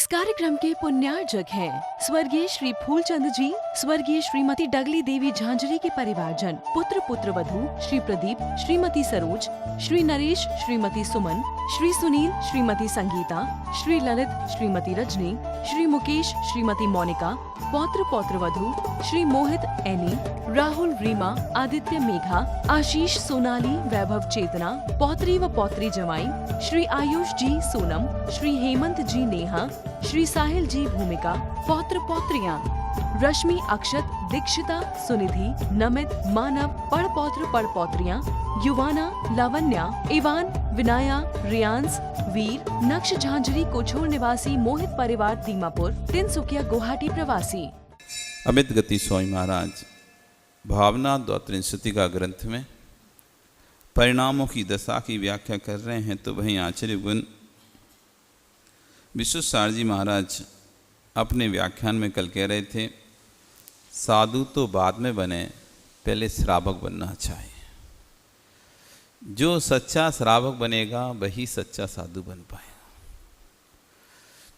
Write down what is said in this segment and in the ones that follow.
इस कार्यक्रम के पुण्यार्जक हैं स्वर्गीय श्री फूलचंद जी, स्वर्गीय श्रीमती डगली देवी झांझरी के परिवारजन, पुत्र पुत्र वधू श्री प्रदीप, श्रीमती सरोज, श्री नरेश, श्रीमती सुमन, श्री सुनील, श्रीमती संगीता, श्री ललित, श्रीमती रजनी, श्री मुकेश, श्रीमती मोनिका, पौत्र पौत्र वधू श्री मोहित, एनी, राहुल, रीमा, आदित्य, मेघा, आशीष, सोनाली, वैभव, चेतना, पौत्री व पौत्री जवाई श्री आयुष जी, सोनम, श्री हेमंत जी, नेहा, श्री साहिल जी, भूमिका, पौत्र पौत्रियां रश्मि, अक्षत, दीक्षिता, सुनिधि, नमित, मानव, पड़पौत्र पड़पौत्रियां युवाना, लावण्या, इवान, विनाया, रियांस, वीर, नक्श झांझरी, कोछोर निवासी, मोहित परिवार, दीमापुर, तिनसुकिया, गुवाहाटी प्रवासी। अमित गति स्वामी महाराज भावना द्वात्रिंशतिका ग्रंथ में परिणामों की दशा की व्याख्या कर रहे हैं। तो वहीं आचार्य गुण विश्वसार जी महाराज अपने व्याख्यान में कल कह रहे थे, साधु तो बाद में बने, पहले श्रावक बनना चाहिए। जो सच्चा श्रावक बनेगा वही सच्चा साधु बन पाएगा।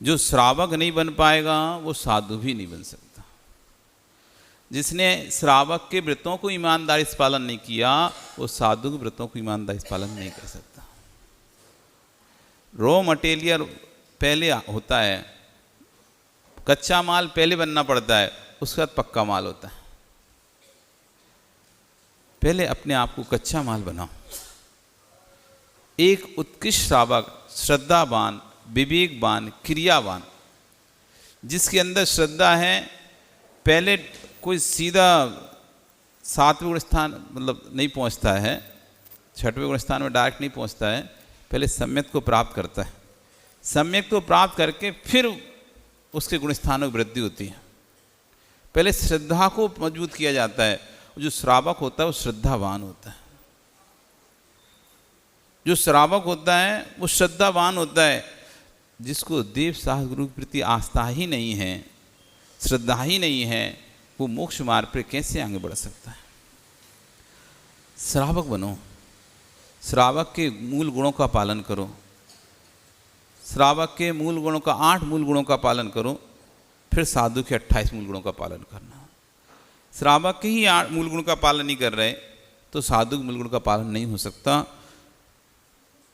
जो श्रावक नहीं बन पाएगा वो साधु भी नहीं बन सकता। जिसने श्रावक के व्रतों को ईमानदारी से पालन नहीं किया वो साधु के व्रतों को ईमानदारी से पालन नहीं कर सकता। रॉ मटेरियल पहले होता है, कच्चा माल पहले बनना पड़ता है, उसके बाद पक्का माल होता है। पहले अपने आप को कच्चा माल बनाओ। एक उत्कृष्ट श्रावक श्रद्धावान, विवेकवान, क्रियावान, जिसके अंदर श्रद्धा है, पहले कोई सीधा 7वें गुण स्थान मतलब नहीं पहुंचता है, 6वें गुण स्थान में डायरेक्ट नहीं पहुंचता है, पहले सम्यक को प्राप्त करता है। सम्यक को प्राप्त करके फिर उसके गुण स्थानों की वृद्धि होती है। पहले श्रद्धा को मजबूत किया जाता है। जो श्रावक होता है वो श्रद्धावान होता है। जो श्रावक होता है वो श्रद्धावान होता है। जिसको देव साहस गुरु के प्रति आस्था ही नहीं है, श्रद्धा ही नहीं है, वो मोक्ष मार्ग पर कैसे आगे बढ़ सकता है। श्रावक बनो, श्रावक के मूल गुणों का पालन करो। श्रावक के मूल गुणों का 8 मूल गुणों का पालन करो, फिर साधु के 28 मूल गुणों का पालन करना। श्रावक के ही 8 मूल गुणों का पालन नहीं कर रहे तो साधु के मूल गुणों का पालन नहीं हो सकता।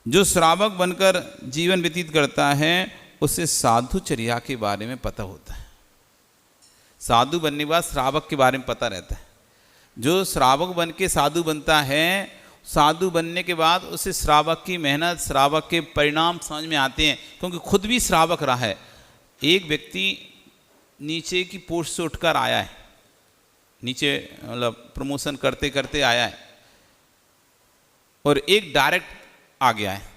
जो श्रावक बनकर जीवन व्यतीत करता है उसे साधुचर्या के बारे में पता होता है। साधु बनने के बाद श्रावक के बारे में पता रहता है। जो श्रावक बन के साधु बनता है, साधु बनने के बाद उसे श्रावक की मेहनत, श्रावक के परिणाम समझ में आते हैं, क्योंकि खुद भी श्रावक रहा है। एक व्यक्ति नीचे की पोस्ट से उठकर आया है, नीचे मतलब प्रमोशन करते करते आया है, और एक डायरेक्ट आ गया है।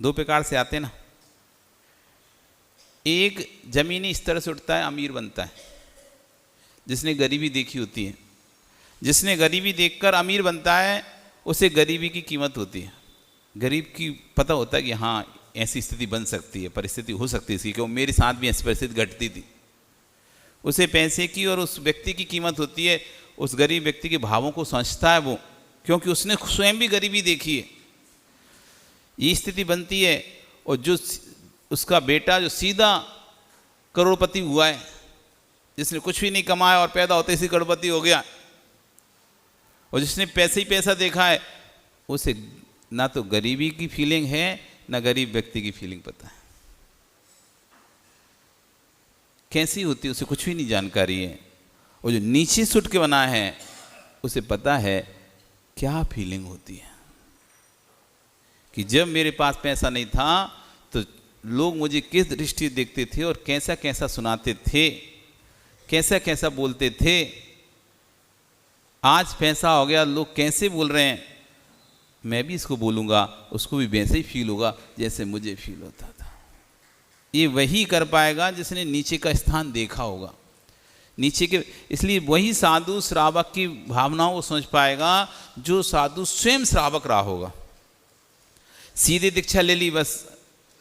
2 प्रकार से आते हैं ना। एक जमीनी स्तर से उठता है, अमीर बनता है, जिसने गरीबी देखी होती है। जिसने गरीबी देखकर अमीर बनता है उसे गरीबी की कीमत होती है। गरीब की पता होता है कि हाँ ऐसी स्थिति बन सकती है, परिस्थिति हो सकती है इसकी, क्योंकि मेरे साथ भी ऐसी परिस्थिति घटती थी। उसे पैसे की और उस व्यक्ति की कीमत होती है। उस गरीब व्यक्ति के भावों को समझता है वो, क्योंकि उसने स्वयं भी गरीबी देखी है। ये स्थिति बनती है। और जो उसका बेटा जो सीधा करोड़पति हुआ है, जिसने कुछ भी नहीं कमाया और पैदा होते ही करोड़पति हो गया, और जिसने पैसे ही पैसा देखा है, उसे ना तो गरीबी की फीलिंग है ना गरीब व्यक्ति की फीलिंग पता है कैसी होती है, उसे कुछ भी नहीं जानकारी है। और जो नीचे से उठ के बना है उसे पता है क्या फीलिंग होती है कि जब मेरे पास पैसा नहीं था तो लोग मुझे किस दृष्टि से देखते थे और कैसा कैसा सुनाते थे, कैसा कैसा बोलते थे। आज पैसा हो गया, लोग कैसे बोल रहे हैं, मैं भी इसको बोलूँगा, उसको भी वैसे ही फील होगा जैसे मुझे फील होता था। ये वही कर पाएगा जिसने नीचे का स्थान देखा होगा, नीचे के। इसलिए वही साधु श्रावक की भावनाओं को समझ पाएगा जो साधु स्वयं श्रावक रहा होगा। सीधे दीक्षा ले ली, बस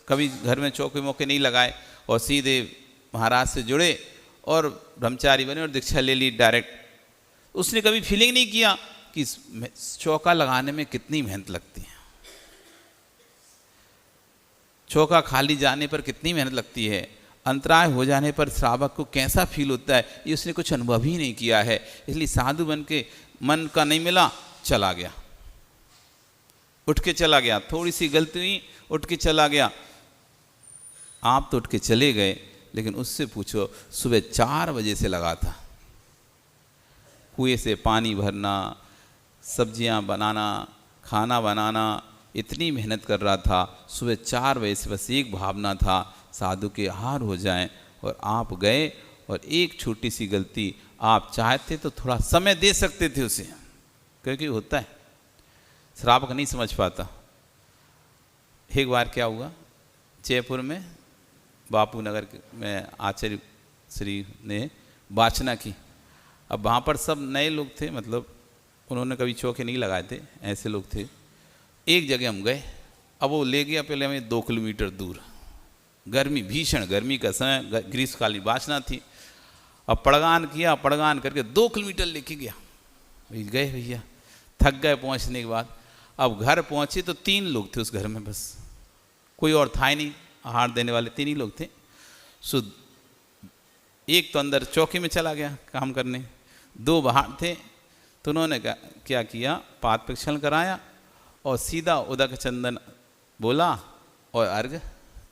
कभी घर में चौके मौके नहीं लगाए और सीधे महाराज से जुड़े और ब्रह्मचारी बने और दीक्षा ले ली डायरेक्ट। उसने कभी फीलिंग नहीं किया कि चौका लगाने में कितनी मेहनत लगती है, चौका खाली जाने पर कितनी मेहनत लगती है, अंतराय हो जाने पर श्रावक को कैसा फील होता है ये उसने कुछ अनुभव ही नहीं किया है। इसलिए साधु बन के मन का नहीं मिला, चला गया, उठ के चला गया, थोड़ी सी गलती हुई उठ के चला गया। आप तो उठ के चले गए, लेकिन उससे पूछो सुबह 4 बजे से लगा था, कुएं से पानी भरना, सब्जियां बनाना, खाना बनाना, इतनी मेहनत कर रहा था। सुबह 4 बजे से बस एक भावना था साधु के हार हो जाएं, और आप गए और एक छोटी सी गलती, आप चाहते तो थोड़ा समय दे सकते थे उसे, क्योंकि होता है श्रावक नहीं समझ पाता। एक बार क्या हुआ, जयपुर में बापू नगर में आचार्य श्री ने वाचना की। अब वहाँ पर सब नए लोग थे, मतलब उन्होंने कभी चौके नहीं लगाए थे, ऐसे लोग थे। एक जगह हम गए, अब वो ले गया पहले हमें 2 किलोमीटर दूर, गर्मी, भीषण गर्मी का समय, ग्रीष्मकालीन वाचना थी। अब पड़गान किया, पड़गान करके 2 किलोमीटर लेके गया। गए भैया, थक गए पहुँचने के बाद। अब घर पहुँचे तो 3 लोग थे उस घर में, बस कोई और था ही नहीं, आहार देने वाले 3 ही लोग थे। सो एक तो अंदर चौकी में चला गया काम करने, 2 बाहर थे। तो उन्होंने क्या किया, पाद प्रक्षालन कराया और सीधा उदक चंदन बोला और अर्घ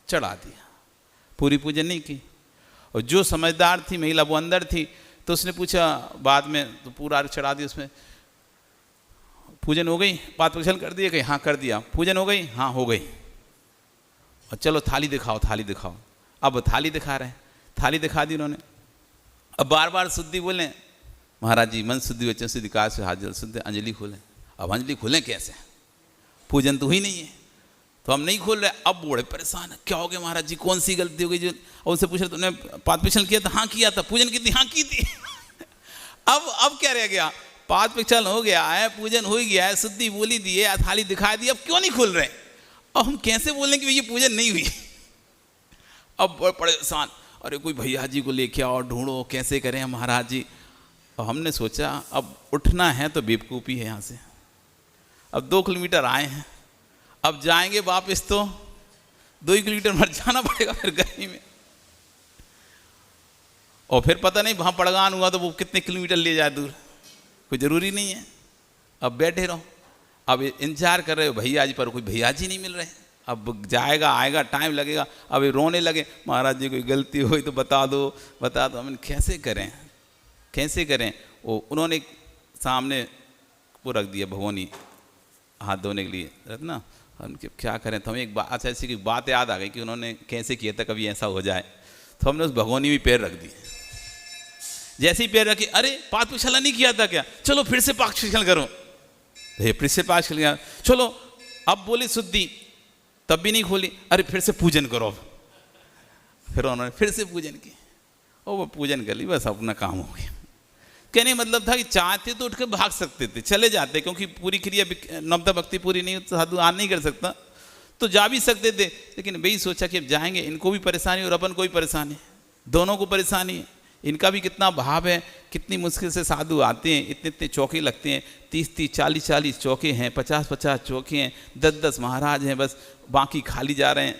चढ़ा दिया, पूरी पूजन नहीं की। और जो समझदार थी महिला वो अंदर थी, तो उसने पूछा बाद में, तो पूरा अर्घ चढ़ा दिया उसमें। पूजन हो गई, पाद प्रक्षालन कर दिया, कहीं हाँ कर दिया। पूजन हो गई, हाँ हो गई। और चलो थाली दिखाओ, थाली दिखाओ। अब थाली दिखा रहे हैं, थाली दिखा दी उन्होंने। अब बार बार शुद्धि बोलें, महाराज जी मन शुद्धि वचन शुद्धि काज से हाथ जल शुद्ध, अंजलि खोलें। अब अंजलि खोलें कैसे, पूजन तो हुई नहीं है, तो हम नहीं खोल रहे। अब बड़े परेशान है, क्या हो गया महाराज जी, कौन सी गलती हो गई जो। और उनसे पूछ रहे तुमने पाद प्रक्षालन किया था, हाँ किया था। पूजन की थी, हाँ की थी। अब क्या रह गया, पाद प्रक्षालन हो गया है, पूजन हो गया है, शुद्धि बोली दी है, थाली दिखा दी, अब क्यों नहीं खोल रहे। अब हम कैसे बोलें कि ये पूजन नहीं हुई। अब बड़े परेशान, अरे कोई भैया जी को लेके आओ, ढूंढो, कैसे करें महाराज जी। और हमने सोचा अब उठना है तो बेवकूफ़ी है यहाँ से। अब 2 किलोमीटर आए हैं, अब जाएंगे वापस तो 2 ही किलोमीटर मर जाना पड़ेगा फिर गर्मी में। और फिर पता नहीं वहाँ पड़गान हुआ तो वो कितने किलोमीटर ले जाए दूर, कोई ज़रूरी नहीं है। अब बैठे रहो, अब इंतजार कर रहे हो भैया जी पर, कोई भैया जी नहीं मिल रहे। अब जाएगा आएगा, टाइम लगेगा। अब ये रोने लगे, महाराज जी कोई गलती हुई तो बता दो, बता दो। हमने कैसे करें, कैसे करें। वो उन्होंने सामने वो रख दिया भगोनी हाथ धोने के लिए, रखना। हम क्या करें, तो हमें एक बात, अच्छा ऐसी बात याद आ गई कि उन्होंने कैसे किया था, कभी ऐसा हो जाए। तो हमने उस भगोनी में पैर रख दिए। जैसे ही पैर रखे, अरे पाद प्रक्षालन नहीं किया था क्या, चलो फिर से पाद प्रक्षालन करो। फिर से पाद प्रक्षालन, चलो अब बोली शुद्धि, तब भी नहीं खोली, अरे फिर से पूजन करो। फिर उन्होंने फिर से पूजन की, और वो पूजन कर ली, बस अपना काम हो गया। कहने मतलब था कि चाहते तो उठ के भाग सकते थे, चले जाते, क्योंकि पूरी क्रिया नवता भक्ति पूरी नहीं, साधु आ नहीं कर सकता, तो जा भी सकते थे। लेकिन वही सोचा कि अब जाएंगे, इनको भी परेशानी और अपन को भी परेशानी, दोनों को परेशानी है। इनका भी कितना भाव है, कितनी मुश्किल से साधु आते हैं, इतने इतने चौके लगते हैं, 30-30, 40-40 चौके हैं, 50-50 चौके हैं, 10-10 महाराज हैं, बस बाकी खाली जा रहे हैं।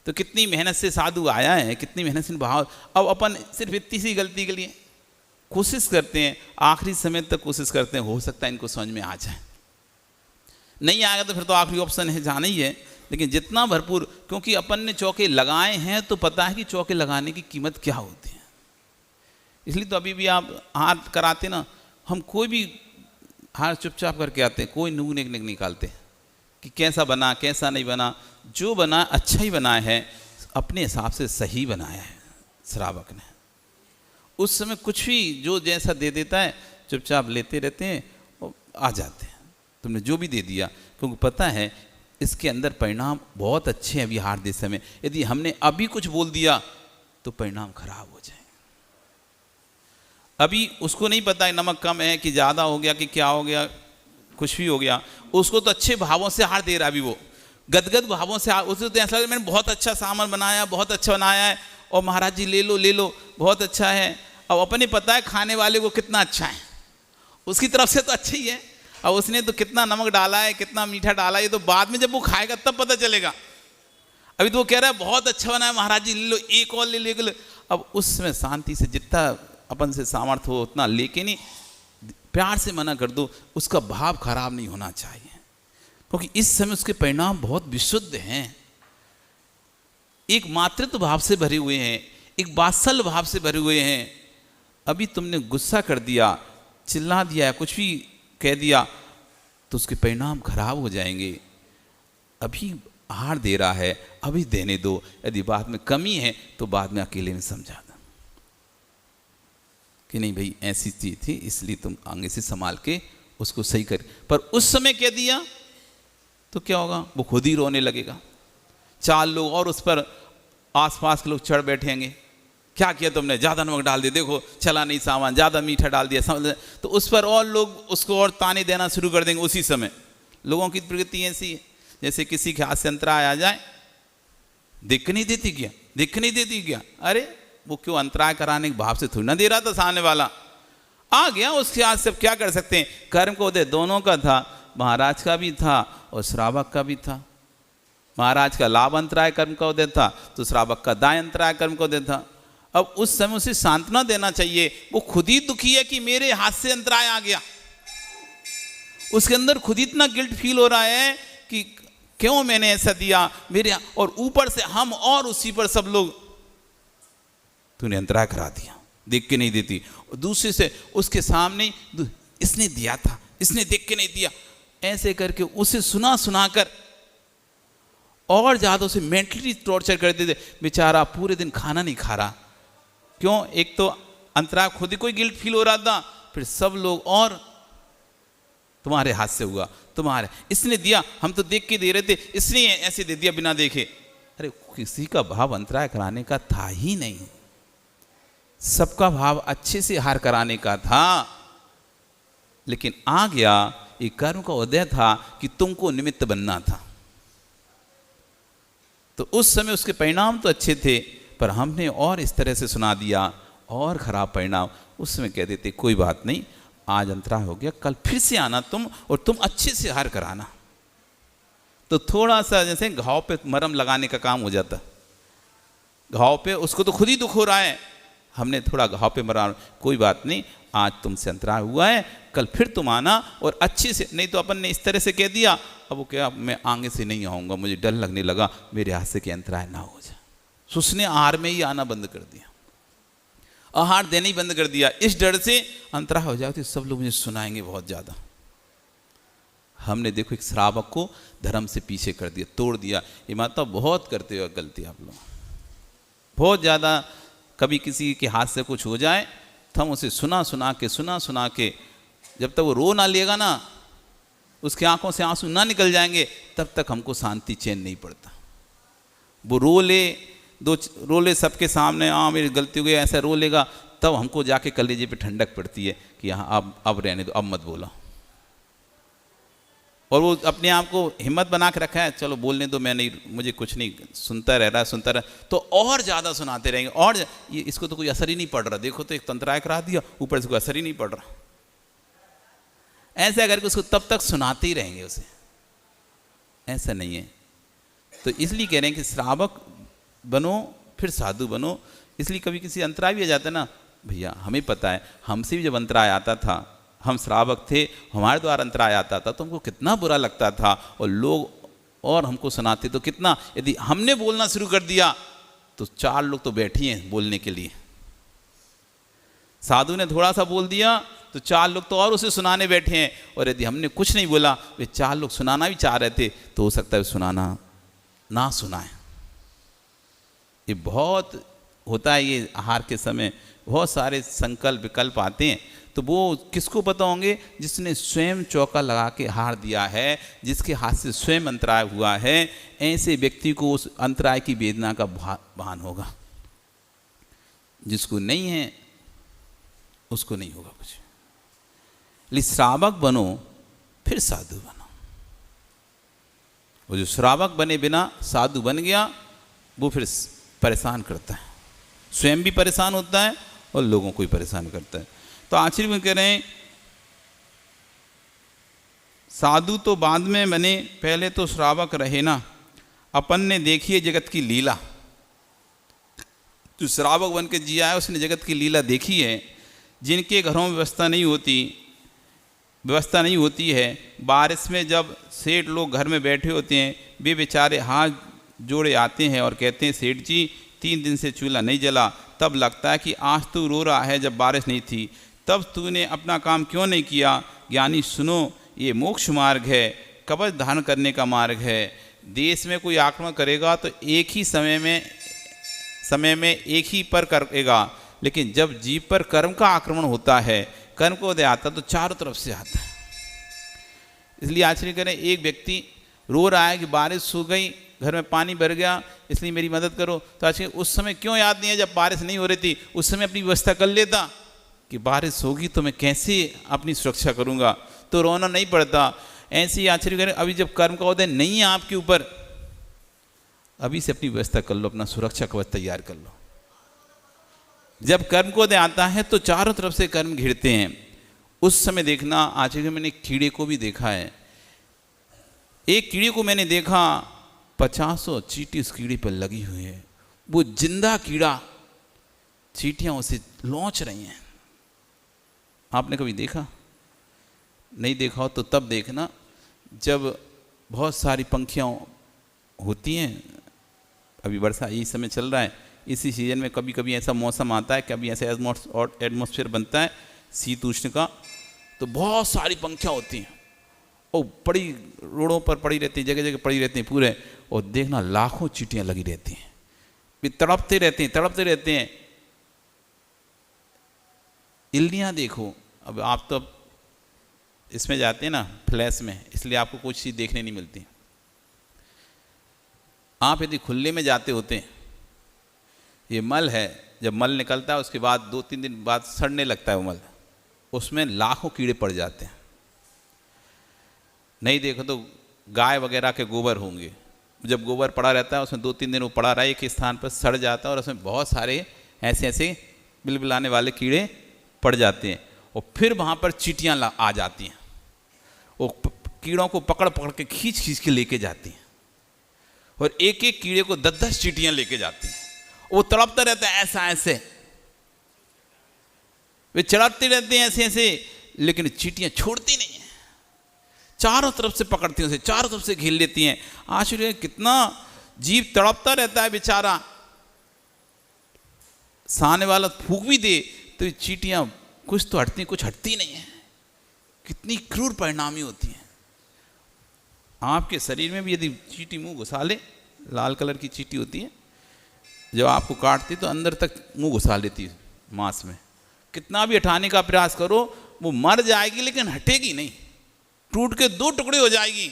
तो कितनी मेहनत से साधु आया है, कितनी मेहनत से भाव। अब अपन सिर्फ इतनी सी गलती के लिए कोशिश करते हैं, आखिरी समय तक कोशिश करते हैं, हो सकता है इनको समझ में आ जाए। नहीं आएगा तो फिर तो आखिरी ऑप्शन है, जाना ही है। लेकिन जितना भरपूर, क्योंकि अपन ने चौके लगाए हैं तो पता है कि चौके लगाने की कीमत क्या होती है। इसलिए तो अभी भी आप हाथ कराते ना, हम कोई भी हाथ चुपचाप करके आते हैं, कोई नुग निक निकालते कि कैसा बना कैसा नहीं बना। जो बना अच्छा ही बनाया है, अपने हिसाब से सही बनाया है श्रावक ने। उस समय कुछ भी जो जैसा दे देता है, चुपचाप लेते रहते हैं और आ जाते हैं, तुमने जो भी दे दिया, क्योंकि पता है इसके अंदर परिणाम बहुत अच्छे हैं। अभी हार दे समय यदि हमने अभी कुछ बोल दिया तो परिणाम खराब हो जाए। अभी उसको नहीं पता है नमक कम है कि ज़्यादा हो गया कि क्या हो गया, कुछ भी हो गया, उसको तो अच्छे भावों से हार दे रहा है। अभी वो गदगद भावों से उसे तो ऐसा मैंने बहुत अच्छा सामान बनाया, बहुत अच्छा बनाया है, और महाराज जी ले लो ले लो, बहुत अच्छा है। अब अपने पता है खाने वाले को कितना अच्छा है, उसकी तरफ से तो अच्छा ही है। अब उसने तो कितना नमक डाला है, कितना मीठा डाला है, ये तो बाद में जब वो खाएगा तब पता चलेगा। अभी तो वो कह रहा है बहुत अच्छा बना है महाराज जी, ले लो, एक और ले लो। अब उस समय शांति से जितना अपन से सामर्थ्य हो उतना लेके नहीं, प्यार से मना कर दो, उसका भाव खराब नहीं होना चाहिए, क्योंकि इस समय उसके परिणाम बहुत विशुद्ध हैं, एक मातृत्व भाव से भरे हुए हैं, एक वात्सल्य भाव से भरे हुए हैं। अभी तुमने गुस्सा कर दिया, चिल्ला दिया, कुछ भी कह दिया, तो उसके परिणाम खराब हो जाएंगे। अभी आहार दे रहा है, अभी देने दो, यदि बाद में कमी है तो बाद में अकेले में समझा दो कि नहीं भाई ऐसी चीज थी, इसलिए तुम आगे से संभाल के उसको सही कर। पर उस समय कह दिया तो क्या होगा, वो खुद ही रोने लगेगा, चार लोग और उस पर आसपास के लोग चढ़ बैठेंगे, क्या किया तुमने, ज़्यादा नमक डाल दिया, देखो चला नहीं सामान, ज़्यादा मीठा डाल दिया, तो उस पर और लोग उसको और ताने देना शुरू कर देंगे। उसी समय लोगों की प्रवृत्ति ऐसी है, जैसे किसी के हाथ से अंतराय आ जाए, देख नहीं देती क्या, देख नहीं देती क्या, अरे वो क्यों अंतराय कराने के भाव से थोड़ी ना दे रहा था, सामने वाला आ गया, उसके हाथ से क्या कर सकते हैं। कर्म को दे दोनों का था, महाराज का भी था और श्रावक का भी था। महाराज का लाभ अंतराय कर्म का उदय था, तो श्रावक का दाय अंतराय कर्म का उदय था। अब उस समय उसे सांत्वना देना चाहिए, वो खुद ही दुखी है कि मेरे हाथ से अंतराय आ गया, उसके अंदर खुद इतना गिल्ट फील हो रहा है कि क्यों मैंने ऐसा दिया मेरे, और ऊपर से हम और उसी पर सब लोग, तूने अंतराय करा दिया, देख के नहीं देती, और दूसरे से उसके सामने इसने दिया था, इसने देख के नहीं दिया, ऐसे करके उसे सुना सुना कर और ज्यादा उसे मेंटली टॉर्चर कर देते। बेचारा पूरे दिन खाना नहीं खा रहा, क्यों, एक तो अंतराय खुद ही कोई गिल्ट फील हो रहा था, फिर सब लोग और तुम्हारे हाथ से हुआ, तुम्हारे, इसने दिया, हम तो देख के दे रहे थे, इसलिए ऐसे दे दिया बिना देखे। अरे किसी का भाव अंतराय कराने का था ही नहीं, सबका भाव अच्छे से हार कराने का था, लेकिन आ गया एक कर्म का उदय था कि तुमको निमित्त बनना था। तो उस समय उसके परिणाम तो अच्छे थे, पर हमने और इस तरह से सुना दिया और खराब परिणाम। उस समय कह देते कोई बात नहीं, आज अंतराय हो गया, कल फिर से आना तुम, और तुम अच्छे से हार कराना। तो थोड़ा सा जैसे घाव पे मरहम लगाने का काम हो जाता, घाव पे उसको तो खुद ही दुख हो रहा है, हमने थोड़ा घाव पे मरा, कोई बात नहीं, आज तुमसे अंतराय हुआ है, कल फिर तुम आना और अच्छे से। नहीं तो अपन ने इस तरह से कह दिया, अब वो क्या, मैं आगे से नहीं आऊँगा, मुझे डर लगने लगा मेरे हाथ से कि अंतराय ना हो जाए, तो उसने आहार में ही आना बंद कर दिया, आहार देना ही बंद कर दिया, इस डर से अंतराय हो जाए तो सब लोग मुझे सुनाएंगे बहुत ज़्यादा। हमने देखो एक श्रावक को धर्म से पीछे कर दिया, तोड़ दिया। ये माता बहुत करते हो गलती आप लोग, बहुत ज़्यादा। कभी किसी के हाथ से कुछ हो जाए तो हम उसे सुना सुना के जब तक वो रो ना लेगा ना, उसकी आंखों से आंसू ना निकल जाएंगे, तब तक हमको शांति चैन नहीं पड़ता। वो रो ले सबके सामने, हाँ मेरी गलती हो गई, ऐसा रो लेगा, तब हमको जाके कलेजे पे ठंडक पड़ती है कि हाँ अब रहने दो, अब मत बोलो। और वो अपने आप को हिम्मत बना के रखा है, चलो बोलने दो, मैं नहीं, मुझे कुछ नहीं, सुनता रह रहा, तो और ज़्यादा सुनाते रहेंगे, और ये इसको तो कोई असर ही नहीं पड़ रहा, देखो तो एक तंत्राय करा दिया, ऊपर से कोई असर ही नहीं पड़ रहा। ऐसे करके उसको तब तक सुनाते ही रहेंगे उसे, ऐसा नहीं है। तो इसलिए कह रहे हैं कि श्रावक बनो फिर साधु बनो। इसलिए कभी किसी अंतराय भी आ जाता है ना, भैया हमें पता है, हमसे भी जब अंतराय आता था, हम श्रावक थे, हमारे द्वारा अंतराय आता था तो हमको कितना बुरा लगता था, और लोग और हमको सुनाते तो कितना। यदि हमने बोलना शुरू कर दिया तो चार लोग तो बैठे हैं बोलने के लिए, साधु ने थोड़ा सा बोल दिया तो चार लोग तो और उसे सुनाने बैठे हैं, और यदि हमने कुछ नहीं बोला, वे चार लोग सुनाना भी चाह रहे थे, तो हो सकता है सुनाना ना सुनाए। ये बहुत होता है, ये आहार के समय बहुत सारे संकल्प विकल्प आते हैं, तो वो किसको पता होंगे, जिसने स्वयं चौका लगा के आहार दिया है, जिसके हाथ से स्वयं अंतराय हुआ है, ऐसे व्यक्ति को उस अंतराय की वेदना का भान होगा। जिसको नहीं है उसको नहीं होगा कुछ। इसलिए श्रावक बनो फिर साधु बनो। वो जो श्रावक बने बिना साधु बन गया, वो फिर परेशान करता है, स्वयं भी परेशान होता है और लोगों को भी परेशान करता है। तो आखिर में कह रहे हैं, साधु तो बाद में बने, पहले तो श्रावक रहे ना। अपन ने देखी है जगत की लीला। जो श्रावक बन के जिया है उसने जगत की लीला देखी है। जिनके घरों में व्यवस्था नहीं होती है, बारिश में जब सेठ लोग घर में बैठे होते हैं, वे बेचारे हाथ जोड़े आते हैं और कहते हैं सेठ जी 3 दिन से चूल्हा नहीं जला। तब लगता है कि आज तू रो रहा है जब बारिश नहीं थी, तब तूने अपना काम क्यों नहीं किया। ज्ञानी सुनो, ये मोक्ष मार्ग है, कवच धारण करने का मार्ग है। देश में कोई आक्रमण करेगा तो एक ही समय में एक ही पर करेगा, लेकिन जब जीव पर कर्म का आक्रमण होता है, कर्म को उदय आता तो चारों तरफ से आता है। इसलिए आश्चर्य करें, एक व्यक्ति रो रहा है कि बारिश सूख गई, घर में पानी भर गया, इसलिए मेरी मदद करो। तो आश्चर्य उस समय क्यों याद नहीं है जब बारिश नहीं हो रही थी, उस समय अपनी व्यवस्था कर लेता कि बारिश होगी तो मैं कैसे अपनी सुरक्षा करूंगा, तो रोना नहीं पड़ता। ऐसे ही आश्चर्य करें, अभी जब कर्म का उदय नहीं है आपके ऊपर, अभी से अपनी व्यवस्था कर लो, अपना सुरक्षा कवच तैयार कर लो। जब कर्म को उदय आता है तो चारों तरफ से कर्म घिरते हैं। उस समय देखना, आश्चर्य मैंने एक कीड़े को भी देखा है। एक कीड़े को मैंने देखा, 50 चींटी उस कीड़े पर लगी हुई है। वो जिंदा कीड़ा, चींटियां उसे लौंच रही हैं। आपने कभी देखा? नहीं देखा हो तो तब देखना, जब बहुत सारी पंखियां होती हैं। अभी वर्षा यही समय चल रहा है, इसी सीजन में कभी कभी ऐसा मौसम आता है, कभी ऐसा एटमॉस्फेयर बनता है शीत उष्ण का, तो बहुत सारी पंखियां होती हैं और पड़ी रोडों पर पड़ी रहती हैं, जगह जगह पड़ी रहती हैं पूरे। और देखना लाखों चींटियां लगी रहती हैं, वे तड़पते रहते हैं। इल्लियाँ देखो, अब आप तो इसमें जाते हैं ना फ्लैश में, इसलिए आपको कुछ चीज़ देखने नहीं मिलती। आप यदि खुले में जाते होते, ये मल है, जब मल निकलता है उसके बाद 2-3 दिन बाद सड़ने लगता है वो मल, उसमें लाखों कीड़े पड़ जाते हैं। नहीं देखो तो गाय वगैरह के गोबर होंगे, जब गोबर पड़ा रहता है उसमें 2-3 दिन वो पड़ा रहा है एक स्थान पर, सड़ जाता है और उसमें बहुत सारे ऐसे बिलबिलाने वाले कीड़े पड़ जाते हैं। और फिर वहाँ पर चींटियाँ आ जाती हैं, वो कीड़ों को पकड़ के खींच के लेके जाती हैं, और एक एक कीड़े को 10-10 चींटियाँ लेके जाती हैं। वो तड़पता रहता है ऐसे, वे चढ़ाते रहते हैं ऐसे, लेकिन चींटियाँ छोड़ती नहीं हैं, चारों तरफ से पकड़ती हैं उसे, चारों तरफ से घेर लेती हैं। आश्चर्य, कितना जीव तड़पता रहता है बेचारा, सामने वाला फूंक भी दे तो ये चींटियाँ कुछ तो हटती, कुछ हटती नहीं है। कितनी क्रूर परिणामी होती हैं। आपके शरीर में भी यदि चींटी मुंह घुसा ले, लाल कलर की चींटी होती है, जब आपको काटती तो अंदर तक मुंह घुसा लेती है मांस में। कितना भी हटाने का प्रयास करो, वो मर जाएगी लेकिन हटेगी नहीं, टूट के 2 टुकड़े हो जाएगी।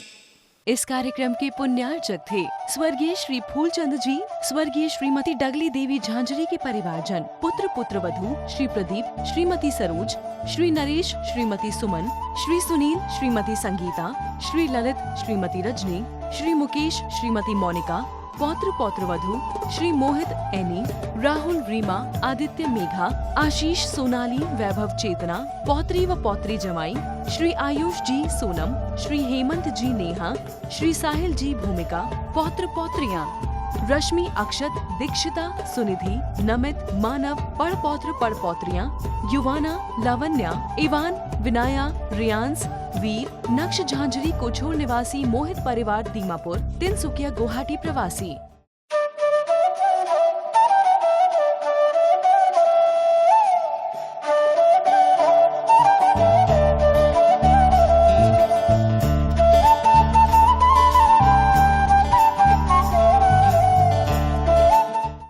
इस कार्यक्रम के पुण्यार्चक थे स्वर्गीय श्री फूलचंद जी, स्वर्गीय श्रीमती डगली देवी झांझरी के परिवारजन, पुत्र वधू श्री प्रदीप, श्रीमती सरोज, श्री नरेश, श्रीमती सुमन, श्री सुनील, श्रीमती संगीता, श्री ललित, श्रीमती रजनी, श्री मुकेश, श्रीमती मोनिका, पौत्र वधू श्री मोहित एनी, राहुल रीमा, आदित्य मेघा, आशीष सोनाली, वैभव चेतना, पौत्री व पौत्री जमाई, श्री आयुष जी सोनम, श्री हेमंत जी नेहा, श्री साहिल जी भूमिका, पौत्र पौत्रियां रश्मि, अक्षत, दीक्षिता, सुनिधि, नमित, मानव, पौत्रियां, युवाना, लावण्या, इवान, विनाया, रियांस, वीर, नक्श झांझरी कोछोर निवासी, मोहित परिवार दीमापुर, तिनसुकिया गुवाहाटी प्रवासी।